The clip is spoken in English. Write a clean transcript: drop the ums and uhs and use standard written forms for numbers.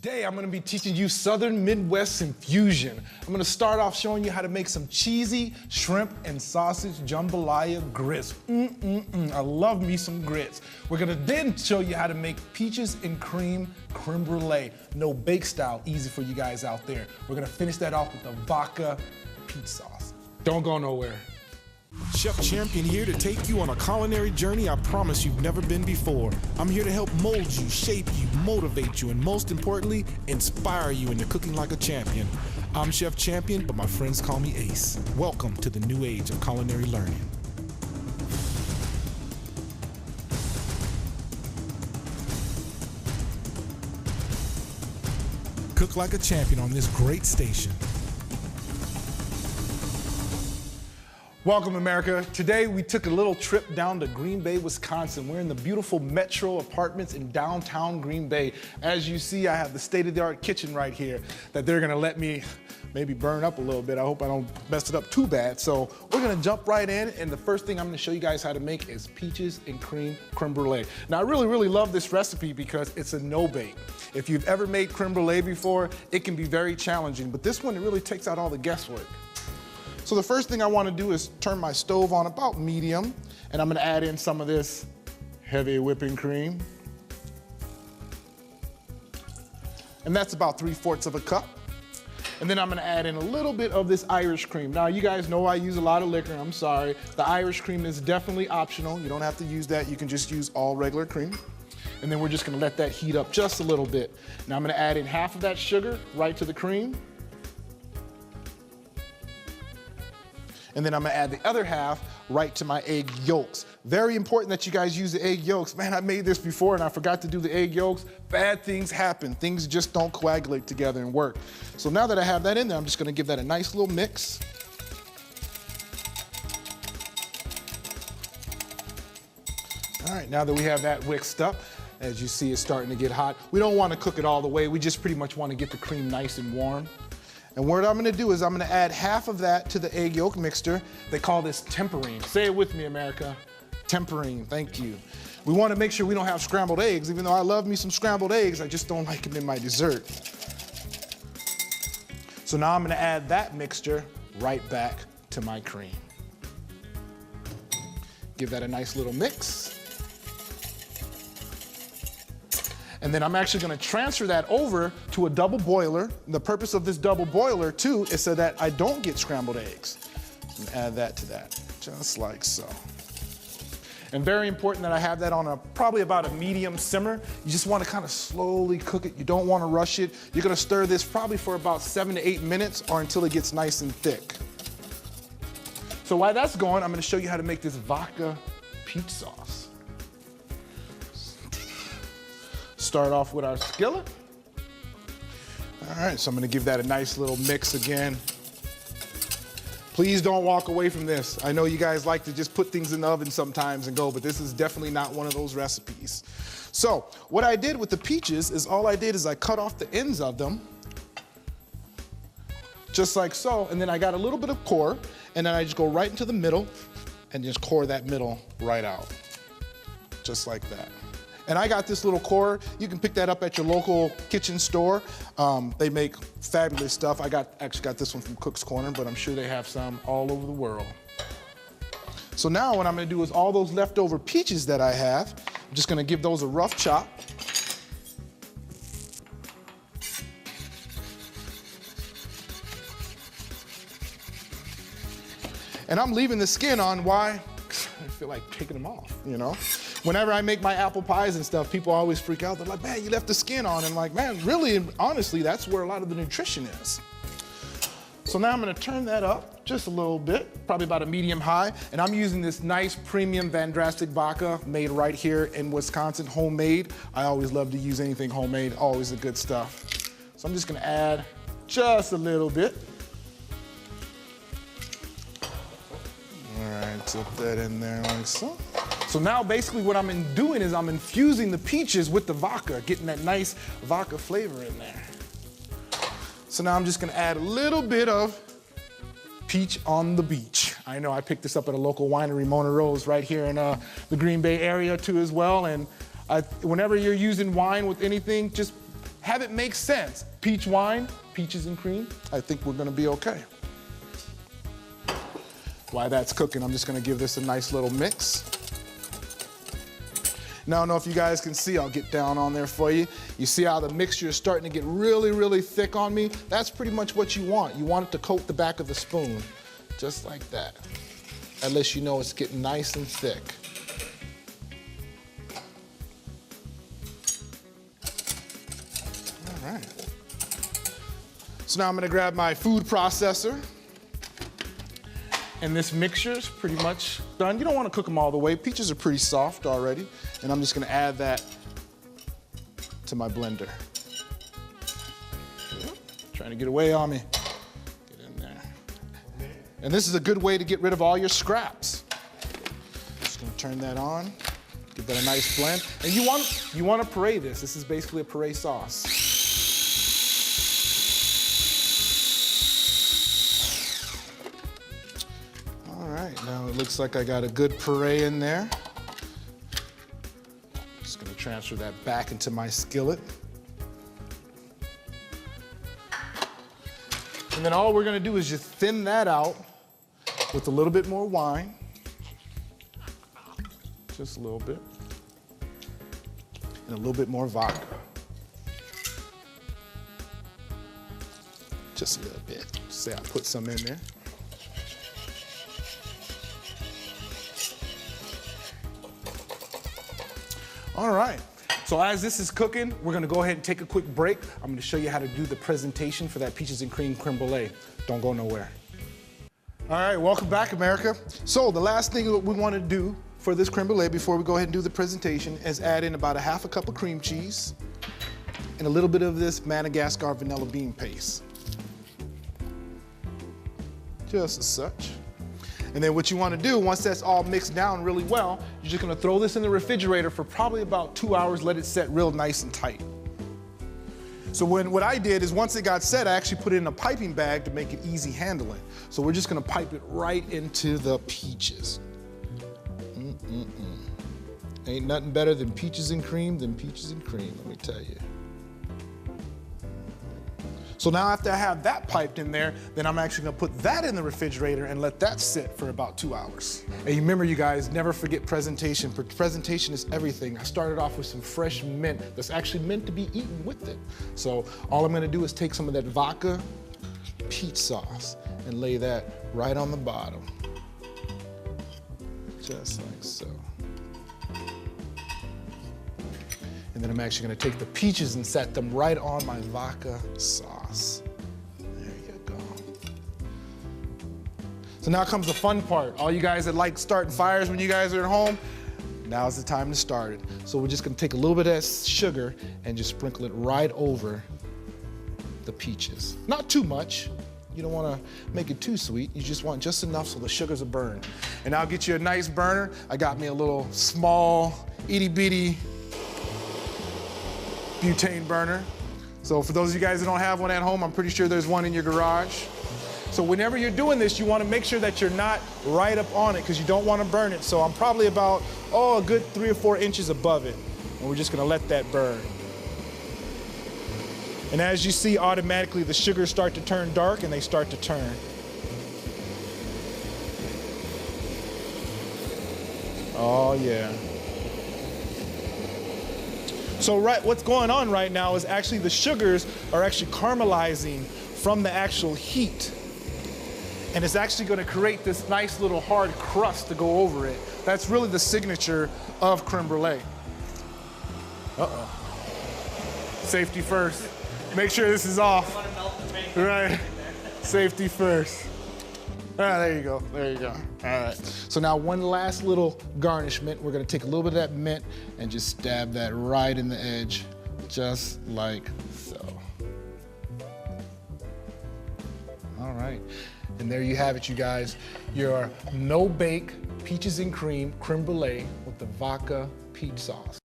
Today, I'm gonna be teaching you Southern Midwest infusion. I'm gonna start off showing you how to make some cheesy shrimp and sausage jambalaya grits. I love me some grits. We're gonna then show you how to make peaches and cream creme brulee. No bake style, easy for you guys out there. We're gonna finish that off with the Vodka Peach Sauce. Don't go nowhere. Chef Champion here to take you on a culinary journey I promise you've never been before. I'm here to help mold you, shape you, motivate you, and most importantly, inspire you into cooking like a champion. I'm Chef Champion, but my friends call me Ace. Welcome to the new age of culinary learning. Cook like a champion on this great station. Welcome, America. Today, we took a little trip down to Green Bay, Wisconsin. We're in the beautiful Metro Apartments in downtown Green Bay. As you see, I have the state-of-the-art kitchen right here that they're gonna let me maybe burn up a little bit. I hope I don't mess it up too bad. So we're gonna jump right in, and the first thing I'm gonna show you guys how to make is peaches and cream creme brulee. Now, I really love this recipe because it's a no-bake. If you've ever made creme brulee before, it can be very challenging, but this one, it really takes out all the guesswork. So the first thing I want to do is turn my stove on about medium, and I'm going to add in some of this heavy whipping cream. And that's about 3/4 of a cup. And then I'm going to add in a little bit of this Irish cream. Now, you guys know I use a lot of liquor, I'm sorry. The Irish cream is definitely optional. You don't have to use that. You can just use all regular cream. And then we're just going to let that heat up just a little bit. Now I'm going to add in half of that sugar right to the cream. And then I'm gonna add the other half right to my egg yolks. Very important that you guys use the egg yolks. Man, I made this before and I forgot to do the egg yolks. Bad things happen. Things just don't coagulate together and work. So now that I have that in there, I'm just gonna give that a nice little mix. All right, now that we have that whisked up, as you see, it's starting to get hot. We don't wanna cook it all the way. We just pretty much wanna get the cream nice and warm. And what I'm gonna do is I'm gonna add half of that to the egg yolk mixture. They call this tempering. Say it with me, America. Tempering, thank you. We wanna make sure we don't have scrambled eggs. Even though I love me some scrambled eggs, I just don't like them in my dessert. So now I'm gonna add that mixture right back to my cream. Give that a nice little mix. And then I'm actually gonna transfer that over to a double boiler. And the purpose of this double boiler too is so that I don't get scrambled eggs. And add that to that, just like so. And very important that I have that on probably about a medium simmer. You just wanna kind of slowly cook it. You don't wanna rush it. You're gonna stir this probably for about 7 to 8 minutes or until it gets nice and thick. So while that's going, I'm gonna show you how to make this Vodka Peach Sauce. Start off with our skillet. All right, so I'm gonna give that a nice little mix again. Please don't walk away from this. I know you guys like to just put things in the oven sometimes and go, but this is definitely not one of those recipes. So what I did with the peaches is all I did is I cut off the ends of them, just like so, and then I got a little bit of core, and then I just go right into the middle and just core that middle right out, just like that. And I got this little core. You can pick that up at your local kitchen store. They make fabulous stuff. I actually got this one from Cook's Corner, but I'm sure they have some all over the world. So now what I'm gonna do is all those leftover peaches that I have, I'm just gonna give those a rough chop. And I'm leaving the skin on. Why? I feel like taking them off, you know? Whenever I make my apple pies and stuff, people always freak out. They're like, man, you left the skin on. And I'm like, man, really and honestly, that's where a lot of the nutrition is. So now I'm gonna turn that up just a little bit, probably about a medium high. And I'm using this nice premium Van Drastic vodka made right here in Wisconsin, homemade. I always love to use anything homemade, always the good stuff. So I'm just gonna add just a little bit. All right, dip that in there like so. So now basically what I'm doing is I'm infusing the peaches with the vodka, getting that nice vodka flavor in there. So now I'm just gonna add a little bit of peach on the beach. I know I picked this up at a local winery, Mona Rose, right here in the Green Bay area too as well. And whenever you're using wine with anything, just have it make sense. Peach wine, peaches and cream, I think we're gonna be okay. While that's cooking, I'm just gonna give this a nice little mix. Now, I don't know if you guys can see, I'll get down on there for you. You see how the mixture is starting to get really, really thick on me? That's pretty much what you want. You want it to coat the back of the spoon, just like that. At least you know it's getting nice and thick. All right. So now I'm gonna grab my food processor. And this mixture's pretty much done. You don't want to cook them all the way. Peaches are pretty soft already. And I'm just going to add that to my blender. Trying to get away on me. Get in there. And this is a good way to get rid of all your scraps. Just going to turn that on. Give that a nice blend. And you want to puree this. This is basically a puree sauce. Now it looks like I got a good puree in there. Just gonna transfer that back into my skillet. And then all we're gonna do is just thin that out with a little bit more wine. Just a little bit. And a little bit more vodka. Just a little bit. Say I put some in there. All right, so as this is cooking, we're gonna go ahead and take a quick break. I'm gonna show you how to do the presentation for that peaches and cream creme brulee. Don't go nowhere. All right, welcome back, America. So the last thing that we wanna do for this creme brulee before we go ahead and do the presentation is add in about a half a cup of cream cheese and a little bit of this Madagascar vanilla bean paste. Just as such. And then what you want to do, once that's all mixed down really well, you're just going to throw this in the refrigerator for probably about 2 hours, let it set real nice and tight. So what I did is once it got set, I actually put it in a piping bag to make it easy handling. So we're just going to pipe it right into the peaches. Ain't nothing better than peaches and cream, let me tell you. So now after I have that piped in there, then I'm actually gonna put that in the refrigerator and let that sit for about 2 hours. And remember, you guys, never forget presentation. Presentation is everything. I started off with some fresh mint that's actually meant to be eaten with it. So all I'm gonna do is take some of that Vodka Peach Sauce and lay that right on the bottom. Just like so. And then I'm actually gonna take the peaches and set them right on my vodka sauce. There you go. So now comes the fun part. All you guys that like starting fires when you guys are at home, now's the time to start it. So we're just gonna take a little bit of that sugar and just sprinkle it right over the peaches. Not too much. You don't wanna make it too sweet. You just want just enough so the sugars will burn. And I'll get you a nice burner. I got me a little small, itty bitty butane burner. So for those of you guys that don't have one at home, I'm pretty sure there's one in your garage. So whenever you're doing this, you want to make sure that you're not right up on it because you don't want to burn it. So I'm probably about, a good 3 or 4 inches above it. And we're just going to let that burn. And as you see, automatically the sugars start to turn dark and they start to turn. Oh yeah. So what's going on right now is actually the sugars are actually caramelizing from the actual heat. And it's actually going to create this nice little hard crust to go over it. That's really the signature of creme brulee. Uh-oh. Safety first. Make sure this is off. Right. Safety first. Ah, there you go, there you go. All right, so now one last little garnishment. We're gonna take a little bit of that mint and just stab that right in the edge, just like so. All right, and there you have it, you guys. Your no-bake peaches and cream creme brulee with the Vodka Peach Sauce.